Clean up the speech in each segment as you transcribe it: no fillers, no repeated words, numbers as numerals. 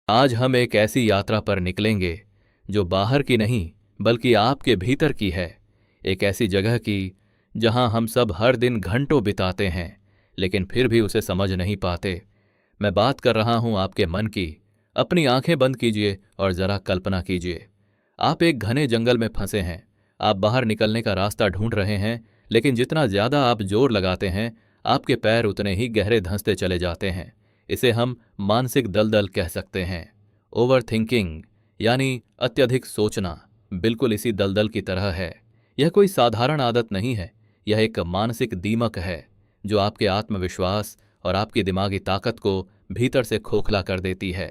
आज हम एक ऐसी यात्रा पर निकलेंगे जो बाहर की नहीं बल्कि आपके भीतर की है। एक ऐसी जगह की जहां हम सब हर दिन घंटों बिताते हैं लेकिन फिर भी उसे समझ नहीं पाते। मैं बात कर रहा हूं आपके मन की। अपनी आंखें बंद कीजिए और जरा कल्पना कीजिए। आप एक घने जंगल में फंसे हैं। आप बाहर निकलने का रास्ता ढूंढ रहे हैं, लेकिन जितना ज्यादा आप जोर लगाते हैं आपके पैर उतने ही गहरे धंसते चले जाते हैं। इसे हम मानसिक दलदल कह सकते हैं। ओवर थिंकिंग यानी अत्यधिक सोचना बिल्कुल इसी दलदल की तरह है। यह कोई साधारण आदत नहीं है, यह एक मानसिक दीमक है जो आपके आत्मविश्वास और आपकी दिमागी ताकत को भीतर से खोखला कर देती है।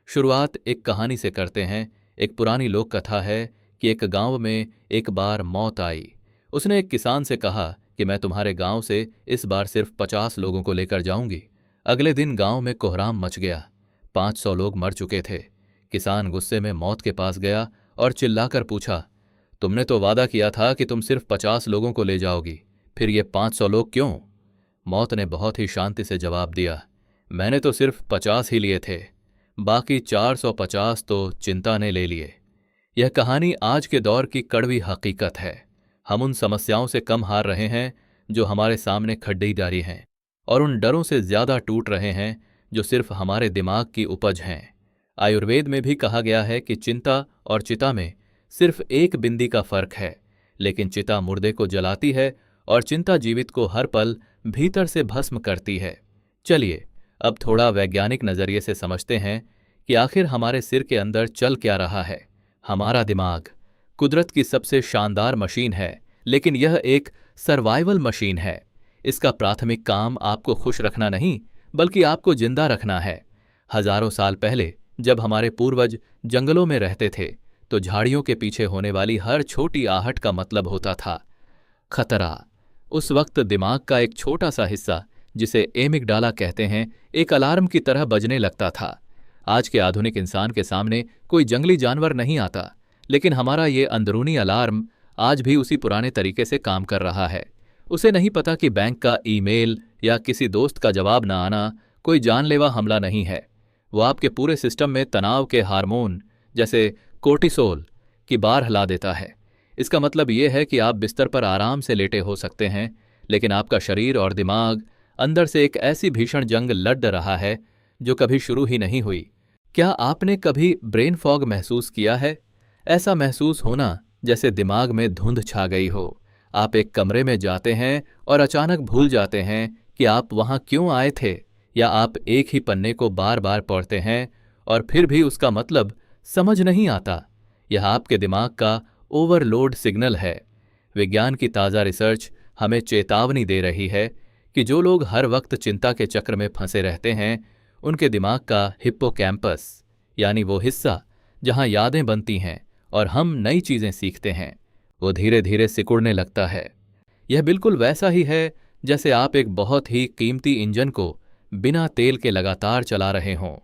शुरुआत एक कहानी से करते हैं। एक पुरानी लोक कथा है कि एक गांव में एक बार मौत आई। उसने एक किसान से कहा कि मैं तुम्हारे गांव से इस बार सिर्फ 50 लोगों को लेकर जाऊंगी। अगले दिन गांव में कोहराम मच गया। 500 लोग मर चुके थे। किसान गुस्से में मौत के पास गया और चिल्लाकर पूछा, तुमने तो वादा किया था कि तुम सिर्फ 50 लोगों को ले जाओगी, फिर ये 500 लोग क्यों? मौत ने बहुत ही शांति से जवाब दिया, मैंने तो सिर्फ 50 ही लिए थे, बाकी 450 तो चिंता ने ले लिए। यह कहानी आज के दौर की कड़वी हकीकत है। हम उन समस्याओं से कम हार रहे हैं जो हमारे सामने खड़ी डाली हैं, और उन डरों से ज्यादा टूट रहे हैं जो सिर्फ हमारे दिमाग की उपज हैं। आयुर्वेद में भी कहा गया है कि चिंता और चिता में सिर्फ एक बिंदी का फर्क है, लेकिन चिता मुर्दे को जलाती है और चिंता जीवित को हर पल भीतर से भस्म करती है। चलिए अब थोड़ा वैज्ञानिक नजरिए से समझते हैं कि आखिर हमारे सिर के अंदर चल क्या रहा है। हमारा दिमाग कुदरत की सबसे शानदार मशीन है, लेकिन यह एक सर्वाइवल मशीन है। इसका प्राथमिक काम आपको खुश रखना नहीं बल्कि आपको जिंदा रखना है। हजारों साल पहले जब हमारे पूर्वज जंगलों में रहते थे तो झाड़ियों के पीछे होने वाली हर छोटी आहट का मतलब होता था खतरा। उस वक्त दिमाग का एक छोटा सा हिस्सा, जिसे एमिगडाला कहते हैं, एक अलार्म की तरह बजने लगता था। आज के आधुनिक इंसान के सामने कोई जंगली जानवर नहीं आता, लेकिन हमारा ये अंदरूनी अलार्म आज भी उसी पुराने तरीके से काम कर रहा है। उसे नहीं पता कि बैंक का ईमेल या किसी दोस्त का जवाब न आना कोई जानलेवा हमला नहीं है। वो आपके पूरे सिस्टम में तनाव के हार्मोन जैसे कोर्टिसोल की बार हिला देता है। इसका मतलब ये है कि आप बिस्तर पर आराम से लेटे हो सकते हैं, लेकिन आपका शरीर और दिमाग अंदर से एक ऐसी भीषण जंग लड़ रहा है जो कभी शुरू ही नहीं हुई। क्या आपने कभी ब्रेन फॉग महसूस किया है? ऐसा महसूस होना जैसे दिमाग में धुंध छा गई हो। आप एक कमरे में जाते हैं और अचानक भूल जाते हैं कि आप वहां क्यों आए थे, या आप एक ही पन्ने को बार बार पढ़ते हैं और फिर भी उसका मतलब समझ नहीं आता। यह आपके दिमाग का ओवरलोड सिग्नल है। विज्ञान की ताज़ा रिसर्च हमें चेतावनी दे रही है कि जो लोग हर वक्त चिंता के चक्र में फंसे रहते हैं उनके दिमाग का हिप्पोकैम्पस, यानी वो हिस्सा जहां यादें बनती हैं और हम नई चीजें सीखते हैं, वो धीरे धीरे सिकुड़ने लगता है। यह बिल्कुल वैसा ही है जैसे आप एक बहुत ही कीमती इंजन को बिना तेल के लगातार चला रहे हों।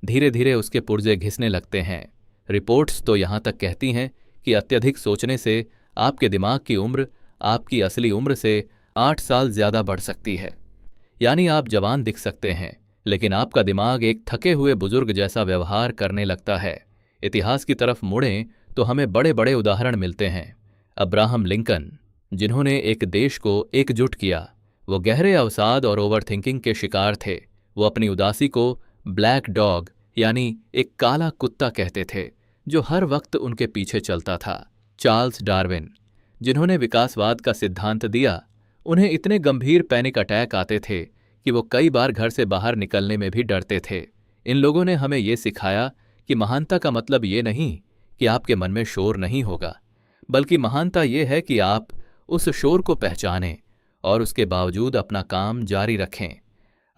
धीरे धीरे उसके पुर्जे घिसने लगते हैं। रिपोर्ट्स तो यहां तक कहती हैं कि अत्यधिक सोचने से आपके दिमाग की उम्र आपकी असली उम्र से 8 साल ज्यादा बढ़ सकती है। यानी आप जवान दिख सकते हैं, लेकिन आपका दिमाग एक थके हुए बुजुर्ग जैसा व्यवहार करने लगता है। इतिहास की तरफ मुड़ें तो हमें बड़े बड़े उदाहरण मिलते हैं। अब्राहम लिंकन, जिन्होंने एक देश को एकजुट किया, वो गहरे अवसाद और ओवरथिंकिंग के शिकार थे। वो अपनी उदासी को ब्लैक डॉग यानी एक काला कुत्ता कहते थे जो हर वक्त उनके पीछे चलता था। चार्ल्स डार्विन, जिन्होंने विकासवाद का सिद्धांत दिया, उन्हें इतने गंभीर पैनिक अटैक आते थे कि वो कई बार घर से बाहर निकलने में भी डरते थे। इन लोगों ने हमें ये सिखाया कि महानता का मतलब ये नहीं कि आपके मन में शोर नहीं होगा, बल्कि महानता ये है कि आप उस शोर को पहचानें और उसके बावजूद अपना काम जारी रखें।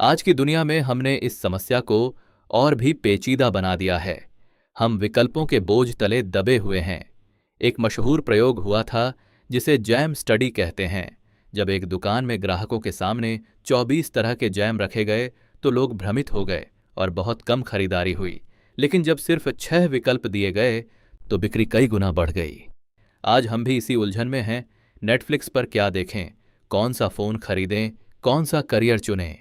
आज की दुनिया में हमने इस समस्या को और भी पेचीदा बना दिया है। हम विकल्पों के बोझ तले दबे हुए हैं। एक मशहूर प्रयोग हुआ था जिसे जैम स्टडी कहते हैं। जब एक दुकान में ग्राहकों के सामने 24 तरह के जैम रखे गए तो लोग भ्रमित हो गए और बहुत कम खरीदारी हुई। लेकिन जब सिर्फ 6 विकल्प दिए गए तो बिक्री कई गुना बढ़ गई। आज हम भी इसी उलझन में हैं। नेटफ्लिक्स पर क्या देखें, कौन सा फोन खरीदें, कौन सा करियर चुनें।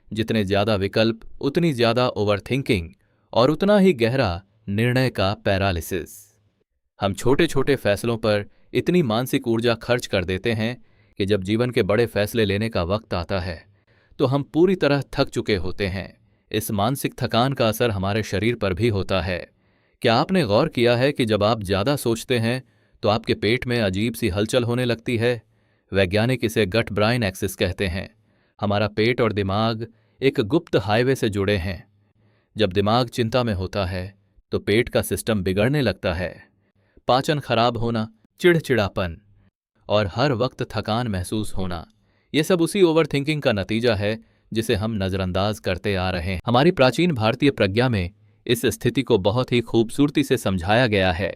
जितने ज्यादा विकल्प उतनी ज्यादा ओवरथिंकिंग और उतना ही गहरा निर्णय का पैरालिसिस। हम छोटे छोटे फैसलों पर इतनी मानसिक ऊर्जा खर्च कर देते हैं कि जब जीवन के बड़े फैसले लेने का वक्त आता है तो हम पूरी तरह थक चुके होते हैं। इस मानसिक थकान का असर हमारे शरीर पर भी होता है। क्या आपने गौर किया है कि जब आप ज्यादा सोचते हैं तो आपके पेट में अजीब सी हलचल होने लगती है? वैज्ञानिक इसे गट ब्राइन एक्सिस कहते हैं। हमारा पेट और दिमाग एक गुप्त हाईवे से जुड़े हैं। जब दिमाग चिंता में होता है तो पेट का सिस्टम बिगड़ने लगता है। पाचन खराब होना, चिड़चिड़ापन और हर वक्त थकान महसूस होना, ये सब उसी ओवरथिंकिंग का नतीजा है जिसे हम नजरअंदाज करते आ रहे हैं। हमारी प्राचीन भारतीय प्रज्ञा में इस स्थिति को बहुत ही खूबसूरती से समझाया गया है।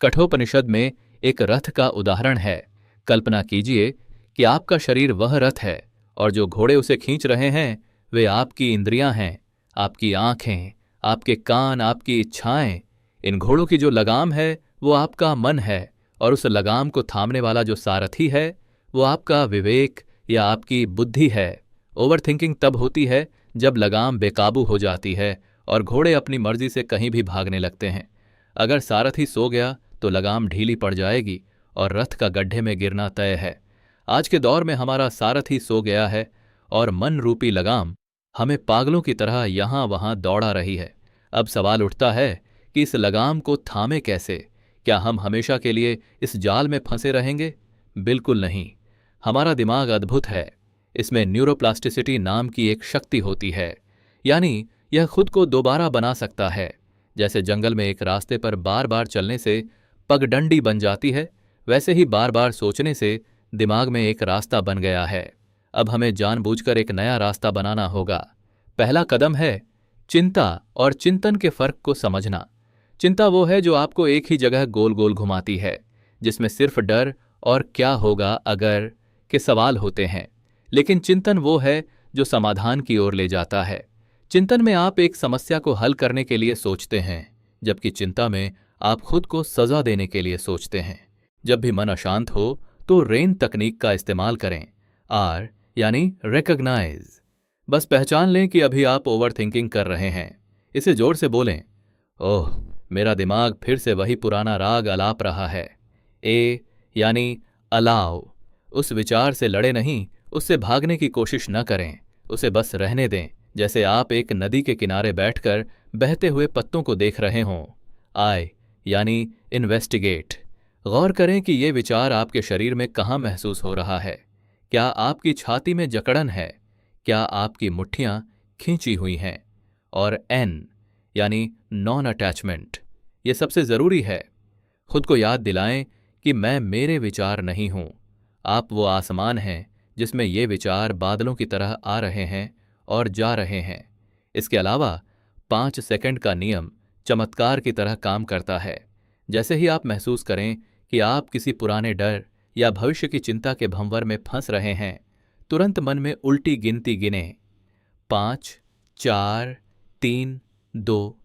कठोपनिषद में एक रथ का उदाहरण है। कल्पना कीजिए कि आपका शरीर वह रथ है और जो घोड़े उसे खींच रहे हैं वे आपकी इंद्रियां हैं, आपकी आंखें, आपके कान, आपकी इच्छाएं। इन घोड़ों की जो लगाम है वो आपका मन है और उस लगाम को थामने वाला जो सारथी है वो आपका विवेक या आपकी बुद्धि है। ओवरथिंकिंग तब होती है जब लगाम बेकाबू हो जाती है और घोड़े अपनी मर्जी से कहीं भी भागने लगते हैं। अगर सारथी सो गया तो लगाम ढीली पड़ जाएगी और रथ का गड्ढे में गिरना तय है। आज के दौर में हमारा सारथी सो गया है और मन रूपी लगाम हमें पागलों की तरह यहां वहां दौड़ा रही है। अब सवाल उठता है कि इस लगाम को थामे कैसे? क्या हम हमेशा के लिए इस जाल में फंसे रहेंगे? बिल्कुल नहीं। हमारा दिमाग अद्भुत है। इसमें न्यूरोप्लास्टिसिटी नाम की एक शक्ति होती है, यानी यह खुद को दोबारा बना सकता है। जैसे जंगल में एक रास्ते पर बार बार चलने से पगडंडी बन जाती है, वैसे ही बार बार सोचने से दिमाग में एक रास्ता बन गया है। अब हमें जानबूझकर एक नया रास्ता बनाना होगा। पहला कदम है चिंता और चिंतन के फर्क को समझना। चिंता वो है जो आपको एक ही जगह गोल गोल घुमाती है, जिसमें सिर्फ डर और क्या होगा अगर के सवाल होते हैं। लेकिन चिंतन वो है जो समाधान की ओर ले जाता है। चिंतन में आप एक समस्या को हल करने के लिए सोचते हैं, जबकि चिंता में आप खुद को सजा देने के लिए सोचते हैं। जब भी मन अशांत हो तो रेन तकनीक का इस्तेमाल करें। आर यानी रिकॉग्नाइज। बस पहचान लें कि अभी आप ओवरथिंकिंग कर रहे हैं। इसे जोर से बोलें, ओह मेरा दिमाग फिर से वही पुराना राग अलाप रहा है। ए यानी अलाव। उस विचार से लड़े नहीं, उससे भागने की कोशिश न करें, उसे बस रहने दें, जैसे आप एक नदी के किनारे बैठकर बहते हुए पत्तों को देख रहे हों। आई यानी इन्वेस्टिगेट। गौर करें कि ये विचार आपके शरीर में कहाँ महसूस हो रहा है। क्या आपकी छाती में जकड़न है? क्या आपकी मुट्ठियां खींची हुई हैं? और एन यानी नॉन अटैचमेंट। ये सबसे जरूरी है। खुद को याद दिलाएं कि मैं मेरे विचार नहीं हूं। आप वो आसमान हैं जिसमें ये विचार बादलों की तरह आ रहे हैं और जा रहे हैं। इसके अलावा 5 सेकंड का नियम चमत्कार की तरह काम करता है। जैसे ही आप महसूस करें कि आप किसी पुराने डर या भविष्य की चिंता के भंवर में फंस रहे हैं, तुरंत मन में उल्टी गिनती गिनें। 5, 4, 3, 2,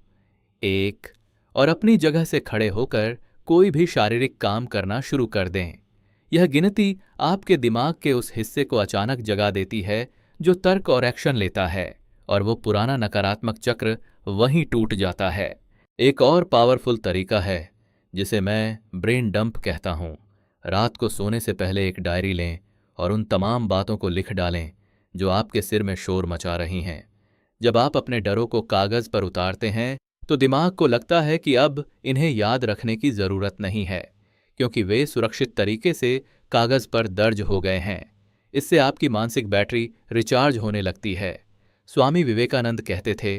1 और अपनी जगह से खड़े होकर कोई भी शारीरिक काम करना शुरू कर दें। यह गिनती आपके दिमाग के उस हिस्से को अचानक जगा देती है जो तर्क और एक्शन लेता है, और वो पुराना नकारात्मक चक्र वहीं टूट जाता है। एक और पावरफुल तरीका है जिसे मैं ब्रेन डंप कहता हूं। रात को सोने से पहले एक डायरी लें और उन तमाम बातों को लिख डालें जो आपके सिर में शोर मचा रही हैं। जब आप अपने डरों को कागज पर उतारते हैं तो दिमाग को लगता है कि अब इन्हें याद रखने की जरूरत नहीं है, क्योंकि वे सुरक्षित तरीके से कागज पर दर्ज हो गए हैं। इससे आपकी मानसिक बैटरी रिचार्ज होने लगती है। स्वामी विवेकानंद कहते थे,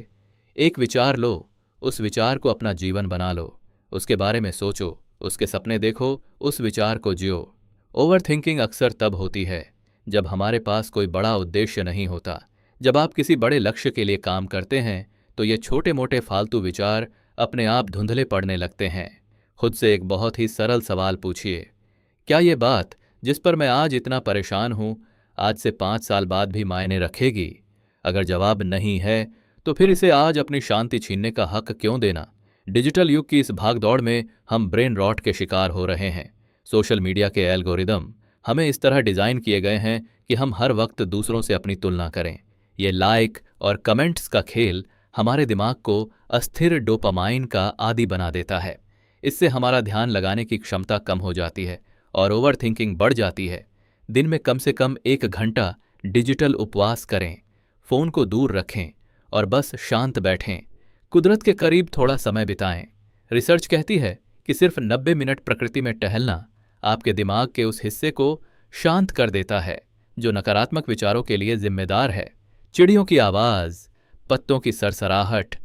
एक विचार लो, उस विचार को अपना जीवन बना लो, उसके बारे में सोचो, उसके सपने देखो, उस विचार को जियो। ओवरथिंकिंग अक्सर तब होती है जब हमारे पास कोई बड़ा उद्देश्य नहीं होता। जब आप किसी बड़े लक्ष्य के लिए काम करते हैं तो ये छोटे मोटे फालतू विचार अपने आप धुंधले पड़ने लगते हैं। खुद से एक बहुत ही सरल सवाल पूछिए, क्या ये बात जिस पर मैं आज इतना परेशान हूं आज से 5 साल बाद भी मायने रखेगी? अगर जवाब नहीं है तो फिर इसे आज अपनी शांति छीनने का हक क्यों देना? डिजिटल युग की इस भागदौड़ में हम ब्रेन रॉट के शिकार हो रहे हैं। सोशल मीडिया के एल्गोरिदम हमें इस तरह डिजाइन किए गए हैं कि हम हर वक्त दूसरों से अपनी तुलना करें। ये लाइक और कमेंट्स का खेल हमारे दिमाग को अस्थिर डोपामाइन का आदी बना देता है। इससे हमारा ध्यान लगाने की क्षमता कम हो जाती है और ओवर थिंकिंग बढ़ जाती है। दिन में कम से कम 1 घंटा डिजिटल उपवास करें, फोन को दूर रखें और बस शांत बैठें। कुदरत के करीब थोड़ा समय बिताएं। रिसर्च कहती है कि सिर्फ 90 मिनट प्रकृति में टहलना आपके दिमाग के उस हिस्से को शांत कर देता है जो नकारात्मक विचारों के लिए जिम्मेदार है। चिड़ियों की आवाज, पत्तों की सरसराहट,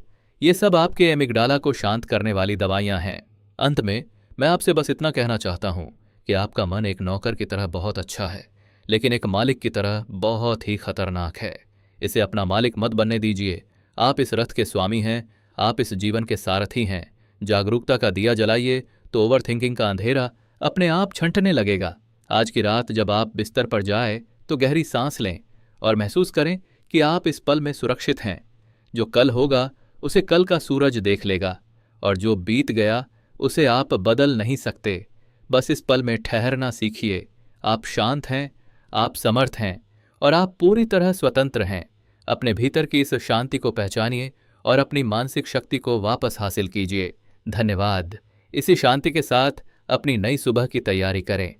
ये सब आपके एमिग्डाला को शांत करने वाली दवाइयां हैं। अंत में मैं आपसे बस इतना कहना चाहता हूं कि आपका मन एक नौकर की तरह बहुत अच्छा है, लेकिन एक मालिक की तरह बहुत ही खतरनाक है। इसे अपना मालिक मत बनने दीजिए। आप इस रथ के स्वामी हैं, आप इस जीवन के सारथी हैं। जागरूकता का दिया जलाइए तो ओवर थिंकिंग का अंधेरा अपने आप छंटने लगेगा। आज की रात जब आप बिस्तर पर जाए तो गहरी सांस लें और महसूस करें कि आप इस पल में सुरक्षित हैं। जो कल होगा उसे कल का सूरज देख लेगा और जो बीत गया उसे आप बदल नहीं सकते। बस इस पल में ठहरना सीखिए। आप शांत हैं, आप समर्थ हैं और आप पूरी तरह स्वतंत्र हैं। अपने भीतर की इस शांति को पहचानिए और अपनी मानसिक शक्ति को वापस हासिल कीजिए। धन्यवाद। इसी शांति के साथ अपनी नई सुबह की तैयारी करें।